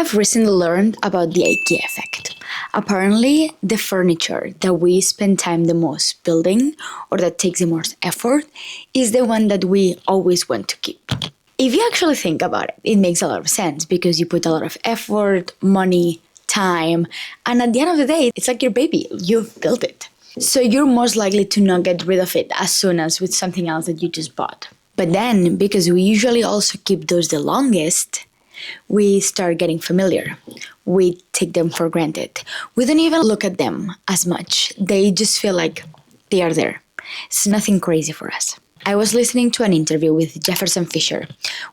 have recently learned about the IKEA effect. Apparently, the furniture that we spend time the most building or that takes the most effort is the one that we always want to keep. If you actually think about it, it makes a lot of sense because you put a lot of effort, money, time, and at the end of the day, it's like your baby. You've built it. So you're most likely to not get rid of it as soon as with something else that you just bought. But then, because we usually also keep those the longest, we start getting familiar. We take them for granted. We don't even look at them as much. They just feel like they are there. It's nothing crazy for us. I was listening to an interview with Jefferson Fisher,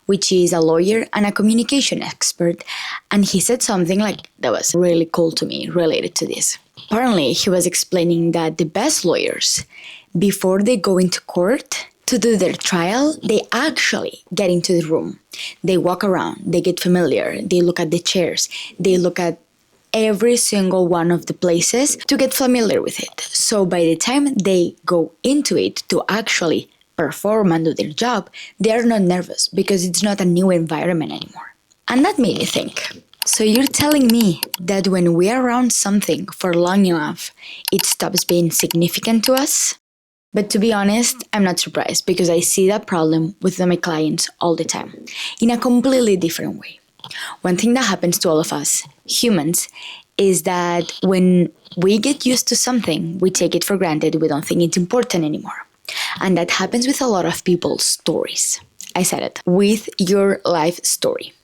which is a lawyer and a communication expert, and he said something like that was really cool to me related to this. Apparently, he was explaining that the best lawyers, before they go into court to do their trial, they actually get into the room. They walk around, they get familiar, they look at the chairs, they look at every single one of the places to get familiar with it. So by the time they go into it to actually perform and do their job, they are not nervous because it's not a new environment anymore. And that made me think. So you're telling me that when we are around something for long enough, it stops being significant to us? But to be honest, I'm not surprised because I see that problem with my clients all the time, in a completely different way. One thing that happens to all of us, humans, is that when we get used to something, we take it for granted, we don't think it's important anymore. And that happens with a lot of people's stories. I said it, with your life story.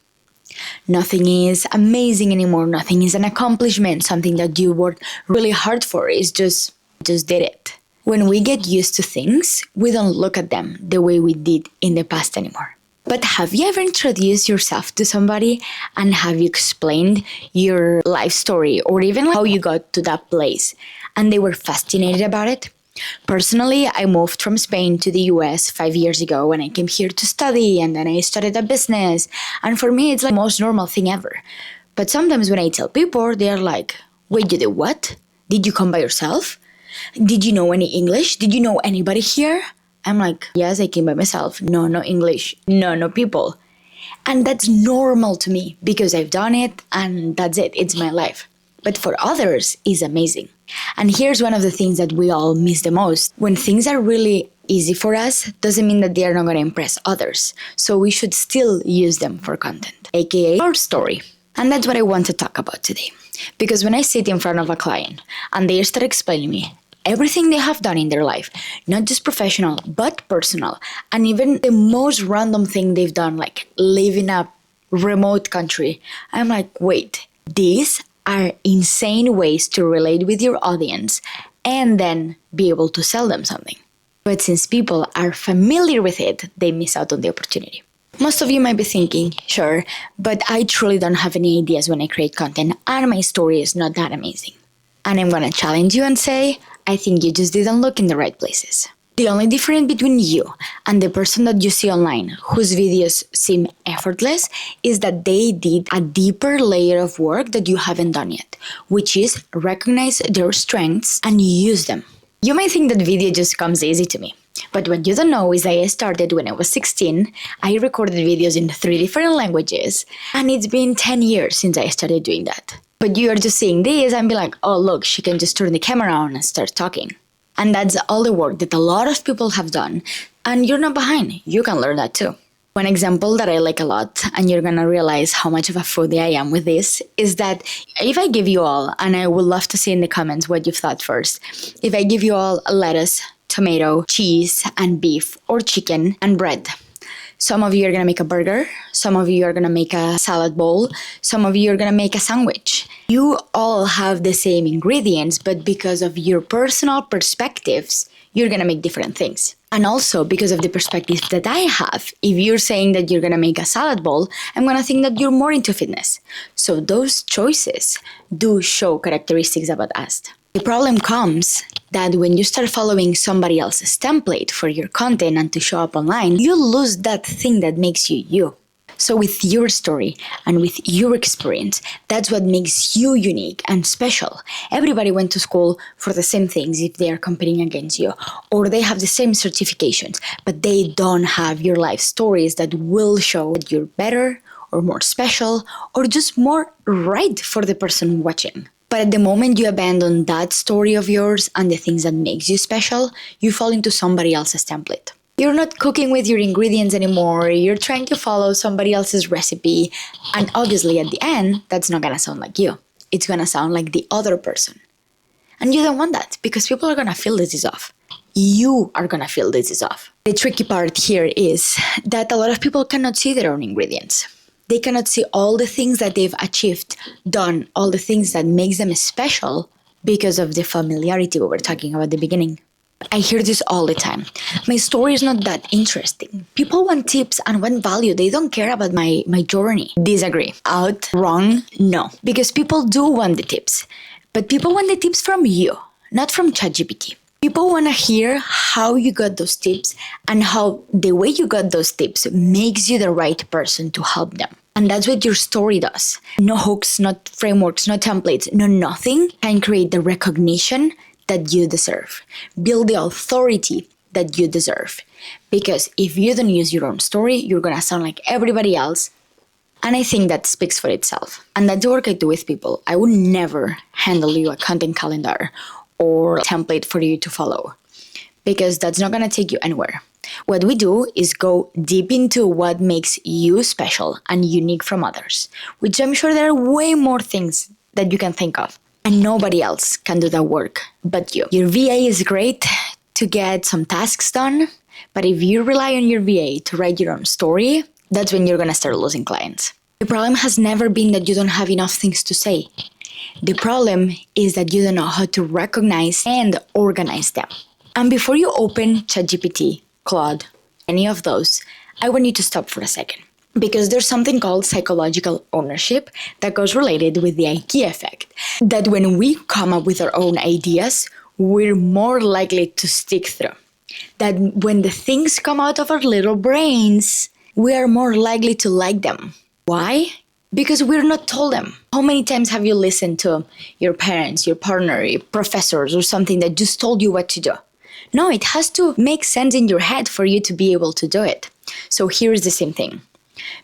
Nothing is amazing anymore, nothing is an accomplishment, something that you worked really hard for, is just did it. When we get used to things, we don't look at them the way we did in the past anymore. But have you ever introduced yourself to somebody and have you explained your life story or even how you got to that place and they were fascinated about it? Personally, I moved from Spain to the US 5 years ago when I came here to study and then I started a business. And for me, it's like the most normal thing ever. But sometimes when I tell people, they're like, wait, you did what? Did you come by yourself? Did you know any English? Did you know anybody here? I'm like, yes, I came by myself. No English. No people. And that's normal to me because I've done it and that's it. It's my life. But for others, it's amazing. And here's one of the things that we all miss the most. When things are really easy for us, doesn't mean that they are not going to impress others. So we should still use them for content, aka our story. And that's what I want to talk about today. Because when I sit in front of a client and they start explaining me everything they have done in their life, not just professional, but personal, and even the most random thing they've done, like live in a remote country, I'm like, wait, these are insane ways to relate with your audience and then be able to sell them something. But since people are familiar with it, they miss out on the opportunity. Most of you might be thinking, sure, but I truly don't have any ideas when I create content and my story is not that amazing. And I'm gonna challenge you and say, I think you just didn't look in the right places. The only difference between you and the person that you see online whose videos seem effortless is that they did a deeper layer of work that you haven't done yet, which is recognize their strengths and use them. You might think that video just comes easy to me. But what you don't know is I started when I was 16, I recorded videos in 3 different languages, and it's been 10 years since I started doing that. But you are just seeing this and be like, oh look, she can just turn the camera on and start talking. And that's all the work that a lot of people have done, and you're not behind, you can learn that too. One example that I like a lot, and you're gonna realize how much of a foodie I am with this, is that if I give you all, and I would love to see in the comments what you've thought first, if I give you all lettuce, tomato, cheese, and beef, or chicken, and bread. Some of you are going to make a burger, some of you are going to make a salad bowl, some of you are going to make a sandwich. You all have the same ingredients, but because of your personal perspectives, you're going to make different things. And also because of the perspective that I have, if you're saying that you're going to make a salad bowl, I'm going to think that you're more into fitness. So those choices do show characteristics about us. The problem comes that when you start following somebody else's template for your content and to show up online, you lose that thing that makes you you. So with your story and with your experience, that's what makes you unique and special. Everybody went to school for the same things if they are competing against you, or they have the same certifications, but they don't have your life stories that will show that you're better or more special or just more right for the person watching. But at the moment you abandon that story of yours and the things that makes you special, you fall into somebody else's template. You're not cooking with your ingredients anymore, you're trying to follow somebody else's recipe, and obviously at the end, that's not gonna sound like you. It's gonna sound like the other person. And you don't want that, because people are gonna feel this is off. You are gonna feel this is off. The tricky part here is that a lot of people cannot see their own ingredients. They cannot see all the things that they've achieved, done, all the things that makes them special because of the familiarity we were talking about at the beginning. I hear this all the time. My story is not that interesting. People want tips and want value. They don't care about my journey. Disagree. Out, wrong, no. Because people do want the tips. But people want the tips from you, not from ChatGPT. People want to hear how you got those tips and how the way you got those tips makes you the right person to help them. And that's what your story does. No hooks, not frameworks, no templates, no nothing can create the recognition that you deserve. Build the authority that you deserve. Because if you don't use your own story, you're going to sound like everybody else. And I think that speaks for itself. And that's the work I do with people. I would never handle you a content calendar or a template for you to follow, because that's not going to take you anywhere. What we do is go deep into what makes you special and unique from others, which I'm sure there are way more things that you can think of. And nobody else can do that work but you. Your VA is great to get some tasks done, but if you rely on your VA to write your own story, that's when you're going to start losing clients. The problem has never been that you don't have enough things to say. The problem is that you don't know how to recognize and organize them. And before you open ChatGPT, Claude, any of those, I want you to stop for a second. Because there's something called psychological ownership that goes related with the IKEA effect. That when we come up with our own ideas, we're more likely to stick through. That when the things come out of our little brains, we are more likely to like them. Why? Because we're not told them. How many times have you listened to your parents, your partner, your professors, or something that just told you what to do? No, it has to make sense in your head for you to be able to do it. So here's the same thing.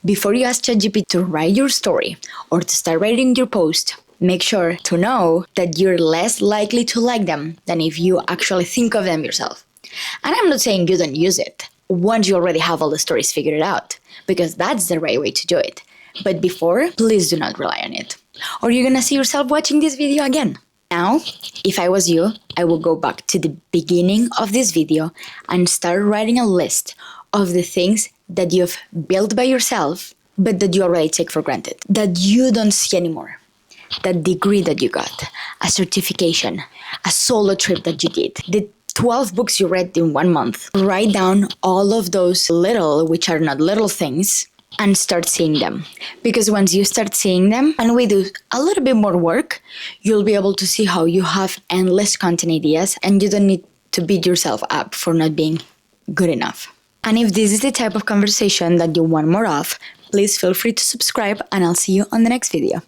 Before you ask ChatGPT to write your story or to start writing your post, make sure to know that you're less likely to like them than if you actually think of them yourself. And I'm not saying you don't use it once you already have all the stories figured out, because that's the right way to do it. But before, please do not rely on it, or you're gonna see yourself watching this video again. Now, if I was you, I would go back to the beginning of this video and start writing a list of the things that you've built by yourself, but that you already take for granted, that you don't see anymore. That degree that you got, a certification, a solo trip that you did, the 12 books you read in 1 month. Write down all of those little, which are not little things, and start seeing them. Because once you start seeing them, and we do a little bit more work, you'll be able to see how you have endless content ideas and you don't need to beat yourself up for not being good enough. And if this is the type of conversation that you want more of, please feel free to subscribe and I'll see you on the next video.